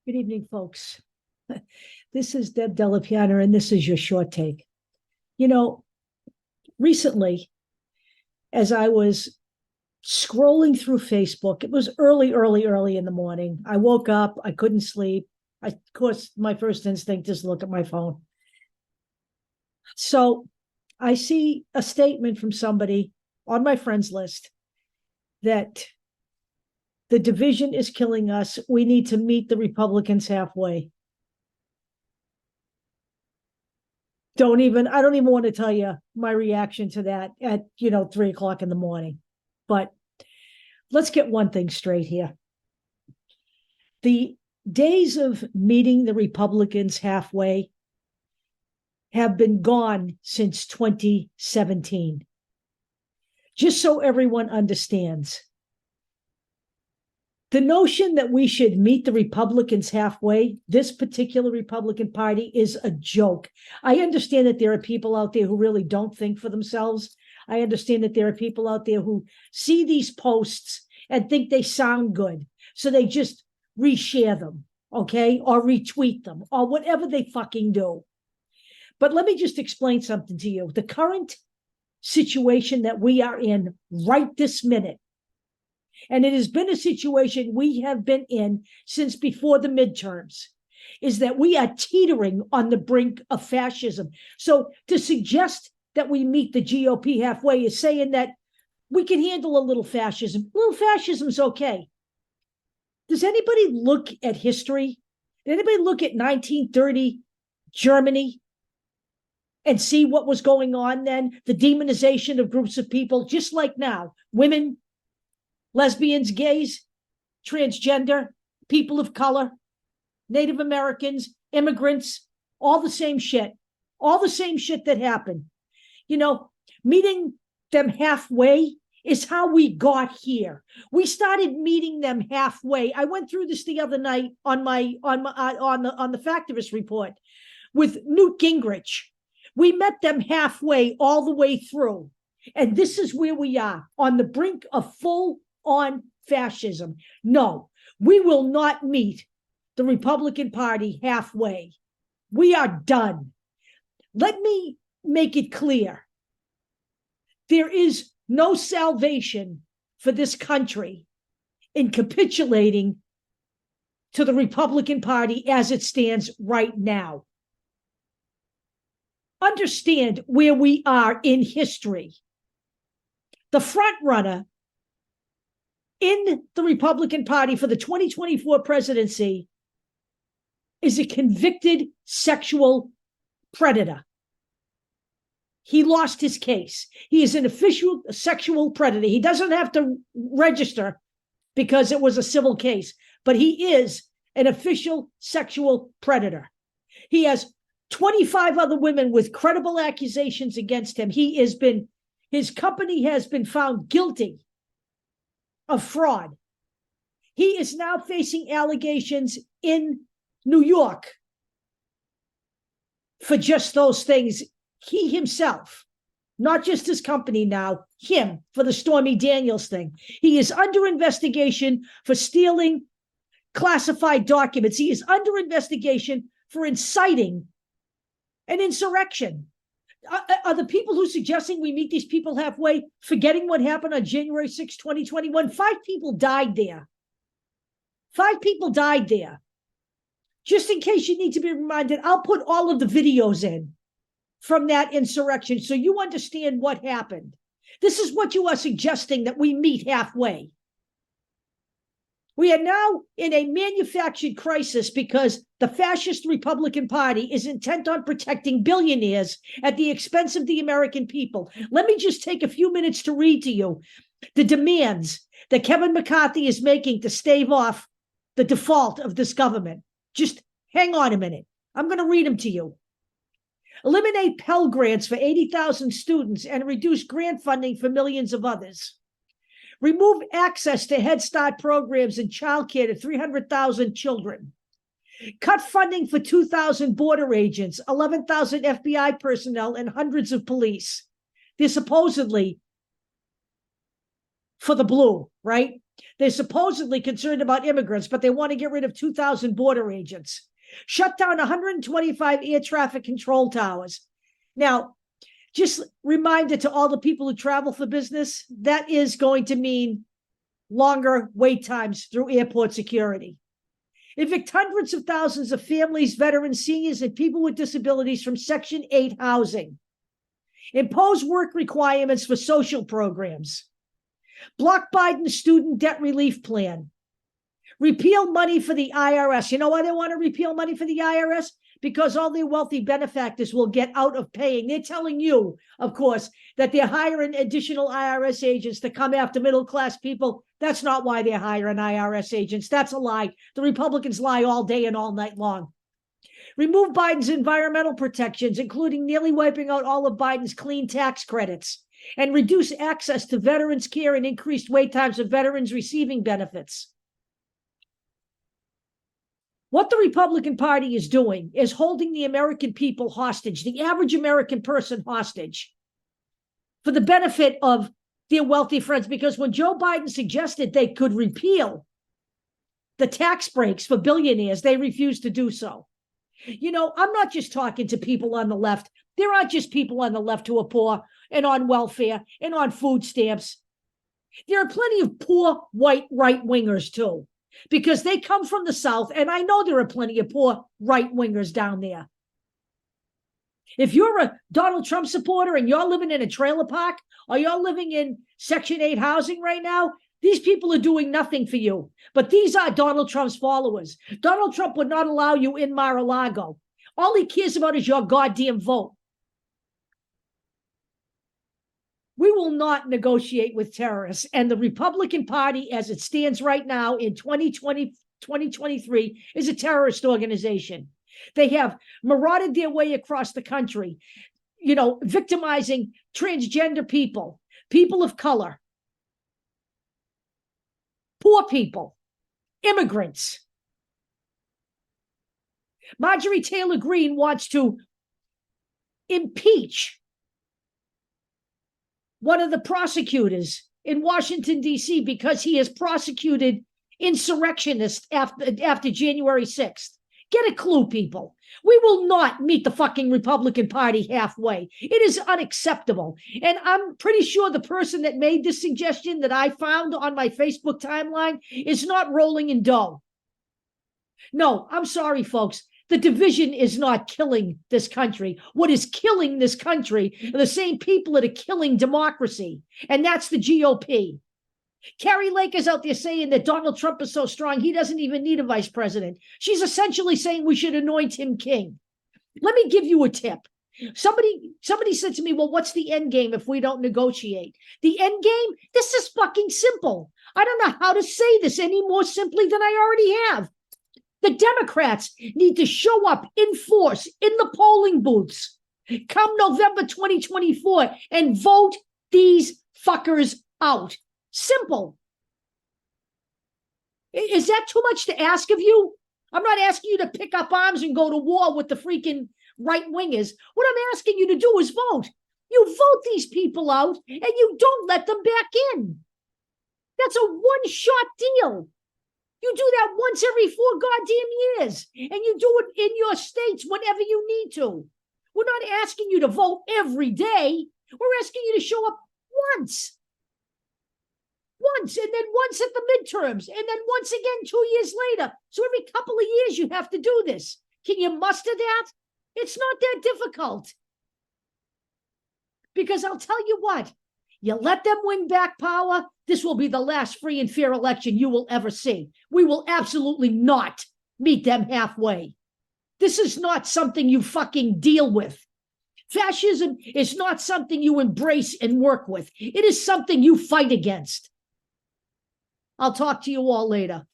Good evening, folks. This is Deb Delapiana, and this is your short take. You know, recently, as I was scrolling through Facebook, it was early in the morning. I woke up, I couldn't sleep. Of course, my first instinct is to look at my phone. So I see a statement from somebody on my friends list that the division is killing us. We need to meet the Republicans halfway. I don't even want to tell you my reaction to that at 3:00 in the morning. But let's get one thing straight here. The days of meeting the Republicans halfway have been gone since 2017. Just so everyone understands, the notion that we should meet the Republicans halfway, this particular Republican Party, is a joke. I understand that there are people out there who really don't think for themselves. I understand that there are people out there who see these posts and think they sound good, so they just reshare them, okay, or retweet them, or whatever they fucking do. But let me just explain something to you. The current situation that we are in right this minute, and it has been a situation we have been in since before the midterms, is that we are teetering on the brink of fascism. So to suggest that we meet the GOP halfway is saying that we can handle a little fascism. A little fascism is okay. Does anybody look at history? Did anybody look at 1930 Germany and see what was going on then? The demonization of groups of people, just like now, women, lesbians, gays, transgender, people of color, Native Americans, immigrants, all the same shit that happened. Meeting them halfway is how we got here. We started meeting them halfway. I went through this the other night on the Factivist report with Newt Gingrich. We met them halfway all the way through. And this is where we are, on the brink of full-on fascism. No, we will not meet the Republican Party halfway. We are done. Let me make it clear. There is no salvation for this country in capitulating to the Republican Party as it stands right now. Understand where we are in history. The front runner in the Republican Party for the 2024 presidency is a convicted sexual predator. He lost his case. He is an official sexual predator. He doesn't have to register because it was a civil case, but he is an official sexual predator. He has 25 other women with credible accusations against him. His company has been found guilty of fraud. He is now facing allegations in New York for just those things. He himself, not just his company now, him, for the Stormy Daniels thing. He is under investigation for stealing classified documents. He is under investigation for inciting an insurrection. Are the people who are suggesting we meet these people halfway forgetting what happened on January 6, 2021? 5 people died there. 5 people died there. Just in case you need to be reminded, I'll put all of the videos in from that insurrection so you understand what happened. This is what you are suggesting, that we meet halfway. We are now in a manufactured crisis because the fascist Republican Party is intent on protecting billionaires at the expense of the American people. Let me just take a few minutes to read to you the demands that Kevin McCarthy is making to stave off the default of this government. Just hang on a minute. I'm going to read them to you. Eliminate Pell Grants for 80,000 students and reduce grant funding for millions of others. Remove access to Head Start programs and childcare to 300,000 children. Cut funding for 2,000 border agents, 11,000 FBI personnel, and hundreds of police. They're supposedly for the blue, right? They're supposedly concerned about immigrants, but they want to get rid of 2,000 border agents. Shut down 125 air traffic control towers. Now, just reminder to all the people who travel for business, that is going to mean longer wait times through airport security. Evict hundreds of thousands of families, veterans, seniors, and people with disabilities from Section 8 housing. Impose work requirements for social programs. Block Biden's student debt relief plan. Repeal money for the IRS. You know why they want to repeal money for the IRS? Because all their wealthy benefactors will get out of paying. They're telling you, of course, that they're hiring additional IRS agents to come after middle-class people. That's not why they're hiring IRS agents. That's a lie. The Republicans lie all day and all night long. Remove Biden's environmental protections, including nearly wiping out all of Biden's clean tax credits, and reduce access to veterans care and increased wait times of veterans receiving benefits. What the Republican Party is doing is holding the American people hostage, the average American person hostage, for the benefit of their wealthy friends. Because when Joe Biden suggested they could repeal the tax breaks for billionaires, they refused to do so. You know, I'm not just talking to people on the left. There aren't just people on the left who are poor and on welfare and on food stamps. There are plenty of poor white right-wingers too, because they come from the South, and I know there are plenty of poor right-wingers down there. If you're a Donald Trump supporter and you're living in a trailer park or you're living in Section 8 housing right now, these people are doing nothing for you. But these are Donald Trump's followers. Donald Trump would not allow you in Mar-a-Lago. All he cares about is your goddamn vote. We will not negotiate with terrorists. And the Republican Party, as it stands right now in 2023, is a terrorist organization. They have marauded their way across the country, you know, victimizing transgender people, people of color, poor people, immigrants. Marjorie Taylor Greene wants to impeach one of the prosecutors in Washington, D.C., because he has prosecuted insurrectionists after January 6th. Get a clue, people. We will not meet the fucking Republican Party halfway. It is unacceptable. And I'm pretty sure the person that made this suggestion that I found on my Facebook timeline is not rolling in dough. No, I'm sorry, folks. The division is not killing this country. What is killing this country are the same people that are killing democracy, and that's the GOP. Carrie Lake is out there saying that Donald Trump is so strong, he doesn't even need a vice president. She's essentially saying we should anoint him king. Let me give you a tip. Somebody said to me, well, what's the end game if we don't negotiate? The end game? This is fucking simple. I don't know how to say this any more simply than I already have. The Democrats need to show up in force in the polling booths come November 2024 and vote these fuckers out. Simple. Is that too much to ask of you? I'm not asking you to pick up arms and go to war with the freaking right-wingers. What I'm asking you to do is vote. You vote these people out and you don't let them back in. That's a one-shot deal. You do that once every 4 goddamn years, and you do it in your states whenever you need to. We're not asking you to vote every day. We're asking you to show up once, and then once at the midterms, and then once again 2 years later. So every couple of years you have to do this. Can you muster that? It's not that difficult. Because I'll tell you what, you let them win back power, this will be the last free and fair election you will ever see. We will absolutely not meet them halfway. This is not something you fucking deal with. Fascism is not something you embrace and work with. It is something you fight against. I'll talk to you all later.